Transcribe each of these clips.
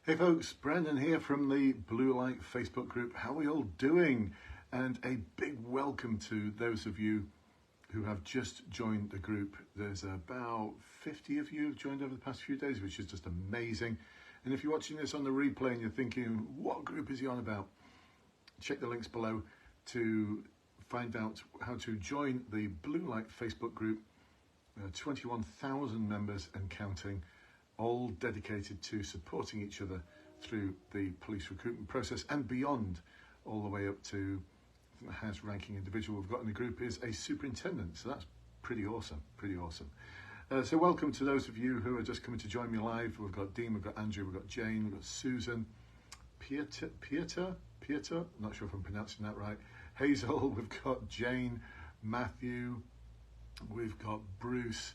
Hey folks, Brendan here from the Bluelight Facebook group. How are we all doing? And a big welcome to those of you who have just joined the group. There's about 50 of you who've joined over the past few days, which is just amazing. And if you're watching this on the replay and you're thinking, what group is he on about? Check the links below to find out how to join the Bluelight Facebook group. 21,000 members and counting, all dedicated to supporting each other through the police recruitment process and beyond, all the way up to the highest ranking individual we've got in the group is a superintendent. So that's pretty awesome, pretty awesome. So welcome to those of you who are just coming to join me live. We've got Dean, we've got Andrew, we've got Jane, we've got Susan, Pieter, not sure if I'm pronouncing that right, Hazel, we've got Jane, Matthew, we've got Bruce,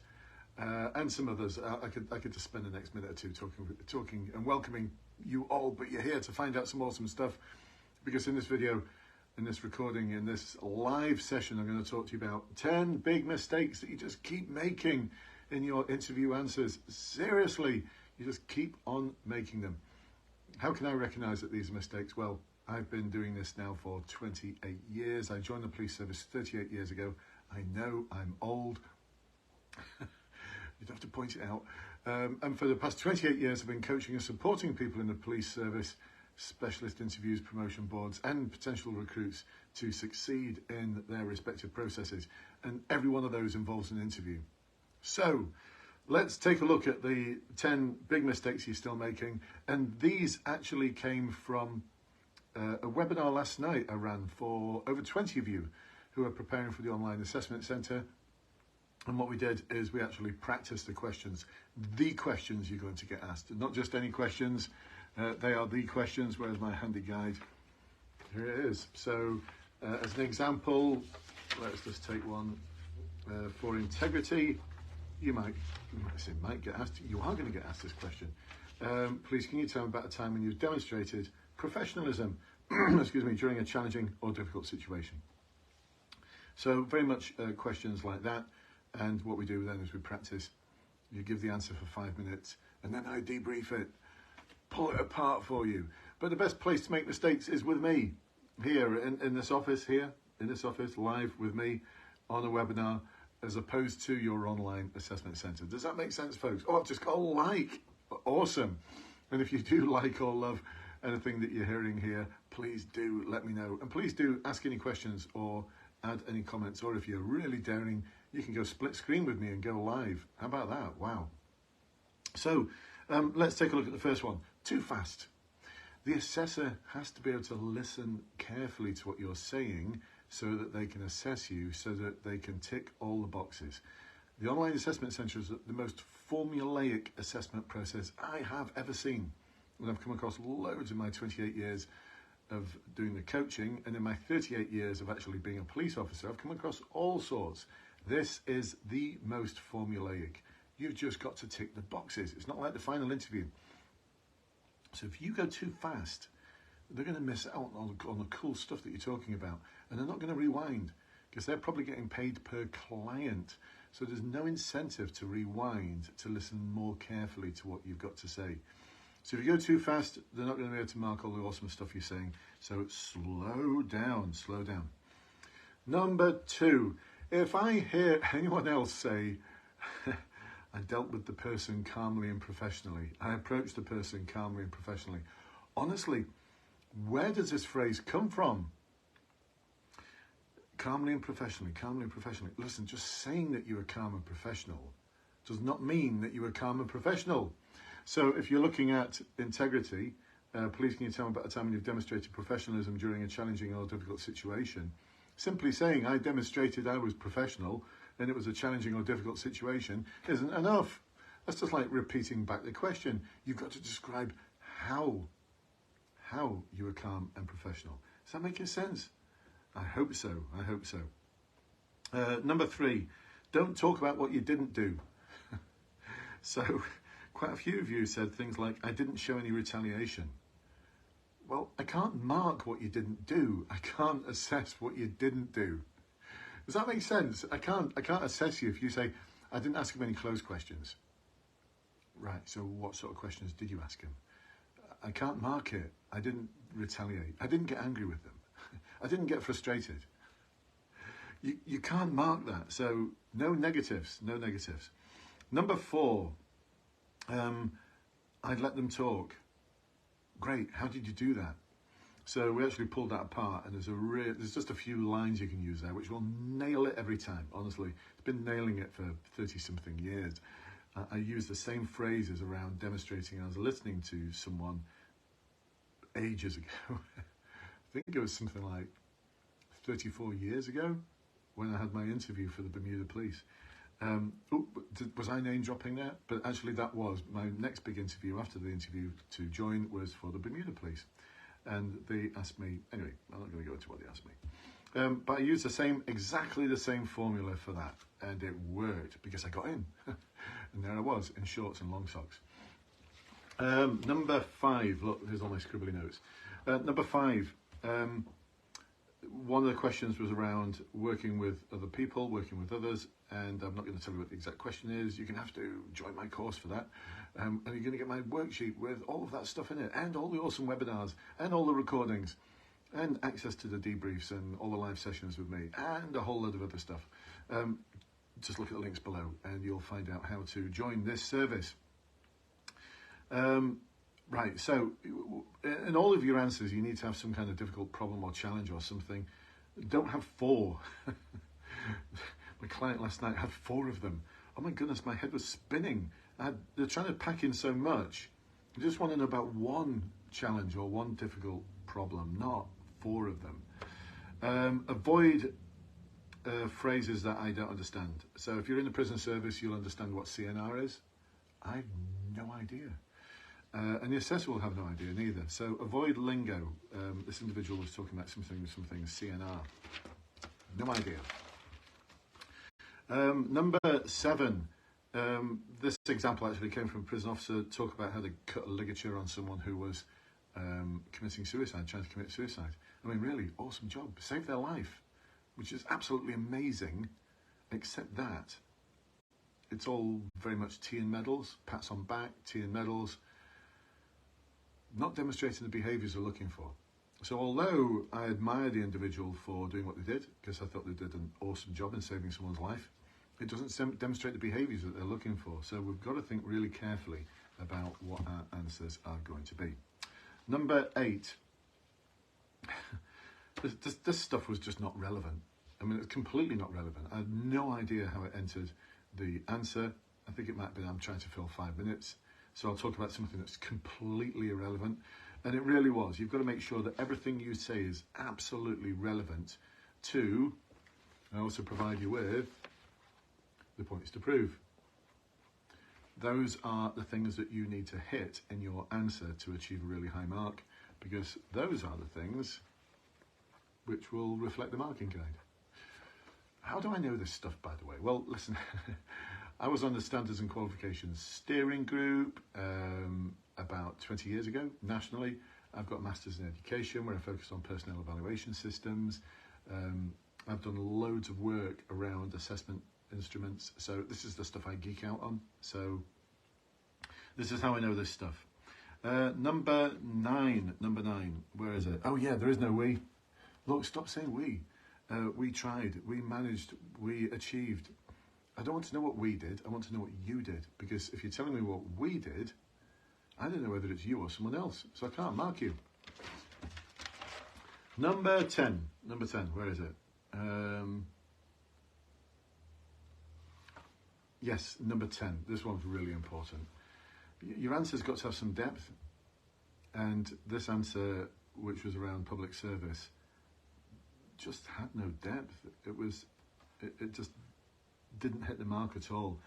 and some others. I could just spend the next minute or two talking and welcoming you all, but you're here to find out some awesome stuff, because in this video, in this recording, in this live session, I'm going to talk to you about 10 big mistakes that you just keep making in your interview answers. Seriously, you just keep on making them. How can I recognize that these are mistakes? Well, I've been doing this now for 28 years. I joined the police service 38 years ago. I know I'm old. You'd have to point it out. And for the past 28 years, I've been coaching and supporting people in the police service, specialist interviews, promotion boards, and potential recruits to succeed in their respective processes. And every one of those involves an interview. So let's take a look at the 10 big mistakes you're still making. And these actually came from a webinar last night I ran for over 20 of you who are preparing for the online assessment centre. And what we did is we actually practiced the questions you're going to get asked. Not just any questions, they are the questions. Where's my handy guide? Here it is. So as an example, let's just take one for integrity. You might get asked, you are going to get asked this question. Please, can you tell me about a time when you've demonstrated professionalism excuse me, during a challenging or difficult situation? So very much questions like that. And what we do then is we practice. You give the answer for 5 minutes and then I debrief it, pull it apart for you. But the best place to make mistakes is with me here in this office, live with me on a webinar, as opposed to your online assessment centre. Does that make sense, folks? Oh, I've just got a like. Awesome. And if you do like or love anything that you're hearing here, please do let me know. And please do ask any questions or add any comments. Or if you're really daring, you can go split screen with me and go live. How about that? Wow. So let's take a look at the first one. Too fast. The assessor has to be able to listen carefully to what you're saying so that they can assess you, so that they can tick all the boxes. The online assessment centre is the most formulaic assessment process I have ever seen. And I've come across loads in my 28 years of doing the coaching, and in my 38 years of actually being a police officer, I've come across all sorts. This is the most formulaic. You've just got to tick the boxes. It's not like the final interview. So if you go too fast, they're going to miss out on the cool stuff that you're talking about, and they're not going to rewind because they're probably getting paid per client. So there's no incentive to rewind, to listen more carefully to what you've got to say. So if you go too fast, they're not going to be able to mark all the awesome stuff you're saying. So slow down, slow down. Number 2, if I hear anyone else say, I dealt with the person calmly and professionally, I approached the person calmly and professionally. Honestly, where does this phrase come from? Calmly and professionally, calmly and professionally. Listen, just saying that you are calm and professional does not mean that you are calm and professional. So if you're looking at integrity, please can you tell me about a time when you've demonstrated professionalism during a challenging or difficult situation? Simply saying I demonstrated I was professional and it was a challenging or difficult situation isn't enough. That's just like repeating back the question. You've got to describe how you were calm and professional. Is that making sense? I hope so, I hope so. Number 3, don't talk about what you didn't do. So quite a few of you said things like, I didn't show any retaliation. Well, I can't mark what you didn't do. I can't assess what you didn't do. Does that make sense? I can't assess you if you say, I didn't ask him any closed questions. Right, so what sort of questions did you ask him? I can't mark it. I didn't retaliate. I didn't get angry with them. I didn't get frustrated. You can't mark that. So no negatives, no negatives. Number 4, I'd let them talk. Great, how did you do that? So we actually pulled that apart, and there's just a few lines you can use there, which will nail it every time, honestly. It's been nailing it for 30-something years. I use the same phrases around demonstrating. I was listening to someone ages ago. I think it was something like 34 years ago when I had my interview for the Bermuda Police. Was I name dropping there? But actually that was my next big interview after the interview to join was for the Bermuda Police. And they asked me, anyway, I'm not going to go into what they asked me. But I used exactly the same formula for that. And it worked because I got in. And there I was in shorts and long socks. Number 5, look, here's all my scribbly notes. Number 5, one of the questions was around working with other people, working with others, and I'm not going to tell you what the exact question is. You're going to have to join my course for that. And you're going to get my worksheet with all of that stuff in it, and all the awesome webinars, and all the recordings, and access to the debriefs, and all the live sessions with me, and a whole load of other stuff. Just look at the links below, and you'll find out how to join this service. Right, so in all of your answers, you need to have some kind of difficult problem or challenge or something. Don't have 4. My client last night had 4 of them. Oh my goodness, my head was spinning. They're trying to pack in so much. I just want to know about one challenge or one difficult problem, not 4 of them. Avoid phrases that I don't understand. So if you're in the prison service, you'll understand what CNR is. I have no idea. And the assessor will have no idea neither. So avoid lingo. This individual was talking about something CNR. No idea. Number 7. This example actually came from a prison officer. Talk about how to cut a ligature on someone who was committing suicide, trying to commit suicide. I mean, really, awesome job. Saved their life, which is absolutely amazing, except that it's all very much tea and medals, pats on back, tea and medals, not demonstrating the behaviours they're looking for. So although I admire the individual for doing what they did, because I thought they did an awesome job in saving someone's life, it doesn't demonstrate the behaviours that they're looking for. So we've got to think really carefully about what our answers are going to be. Number 8. This stuff was just not relevant. I mean, it's completely not relevant. I had no idea how it entered the answer. I think it might be I'm trying to fill 5 minutes. So I'll talk about something that's completely irrelevant. And it really was. You've got to make sure that everything you say is absolutely relevant to, I also provide you with the points to prove. Those are the things that you need to hit in your answer to achieve a really high mark, because those are the things which will reflect the marking guide. How do I know this stuff, by the way? Well, listen, I was on the Standards and Qualifications Steering Group about 20 years ago, nationally. I've got a Masters in Education where I focus on personnel evaluation systems. I've done loads of work around assessment instruments. So this is the stuff I geek out on. So this is how I know this stuff. Number 9, where is it? Oh yeah, there is no we. Look, stop saying we. We tried, we managed, we achieved. I don't want to know what we did, I want to know what you did. Because if you're telling me what we did, I don't know whether it's you or someone else. So I can't mark you. Number 10, where is it? Yes, number 10, this one's really important. Your answer's got to have some depth. And this answer, which was around public service, just had no depth. It just didn't hit the mark at all.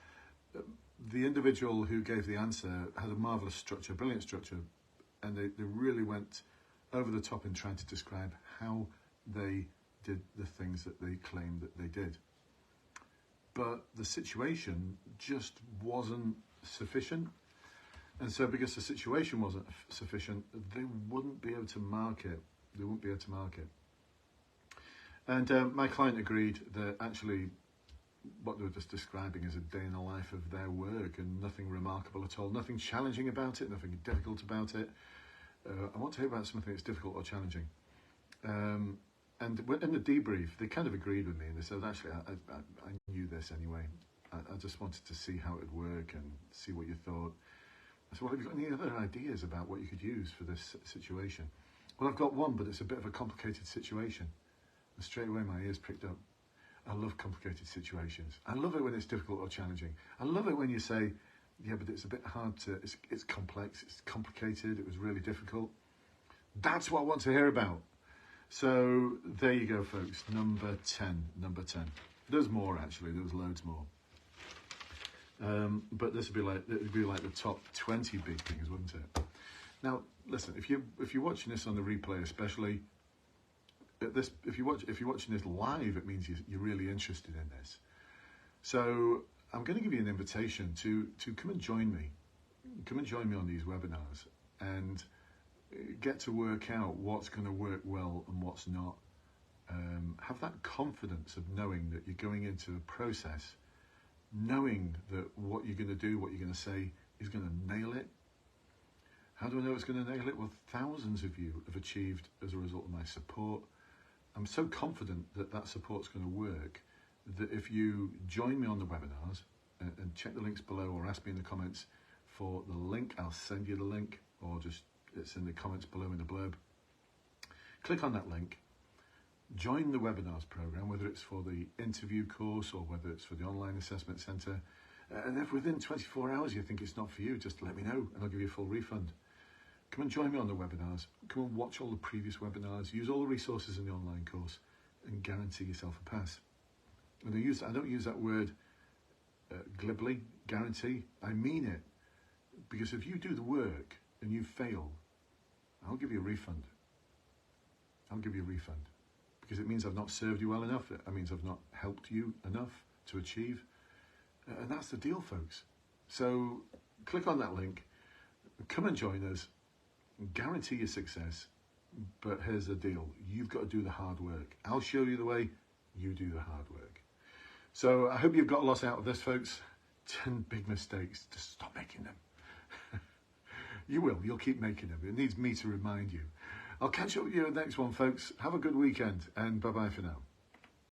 The individual who gave the answer had a marvellous structure, brilliant structure, and they really went over the top in trying to describe how they did the things that they claimed that they did. But the situation just wasn't sufficient. And so because the situation wasn't sufficient, they wouldn't be able to mark it. And my client agreed that actually what they were just describing is a day in the life of their work and nothing remarkable at all, nothing challenging about it, nothing difficult about it. I want to hear about something that's difficult or challenging. And in the debrief, they kind of agreed with me, and they said, actually, I knew this anyway. I just wanted to see how it would work and see what you thought. I said, well, have you got any other ideas about what you could use for this situation? Well, I've got one, but it's a bit of a complicated situation. And straight away, my ears pricked up. I love complicated situations. I love it when it's difficult or challenging. I love it when you say, yeah, but it's a bit hard to, it's complex, it's complicated, it was really difficult. That's what I want to hear about. So there you go, folks. Number 10. There's more, actually. There was loads more. But this would be like the top 20 big things, wouldn't it? Now, listen, if you're watching this on the replay, especially if you're watching this live, it means you're really interested in this. So I'm going to give you an invitation to come and join me. Come and join me on these webinars and get to work out what's going to work well and what's not. Have that confidence of knowing that you're going into a process, knowing that what you're going to do, what you're going to say is going to nail it. How do I know it's going to nail it? Well, thousands of you have achieved as a result of my support. I'm so confident that that support's going to work that if you join me on the webinars and check the links below or ask me in the comments for the link, I'll send you the link, or just it's in the comments below in the blurb. Click on that link, join the webinars program, whether it's for the interview course or whether it's for the online assessment centre. And if within 24 hours you think it's not for you, just let me know and I'll give you a full refund. Come and join me on the webinars. Come and watch all the previous webinars. Use all the resources in the online course and guarantee yourself a pass. And I don't use that word glibly, guarantee. I mean it. Because if you do the work and you fail, I'll give you a refund. I'll give you a refund. Because it means I've not served you well enough. It means I've not helped you enough to achieve. And that's the deal, folks. So click on that link. Come and join us. Guarantee your success. But here's the deal. You've got to do the hard work. I'll show you the way. You do the hard work. So I hope you've got a lot out of this, folks. 10 big mistakes. Just stop making them. You will. You'll keep making them. It needs me to remind you. I'll catch up with you in the next one, folks. Have a good weekend, and bye-bye for now.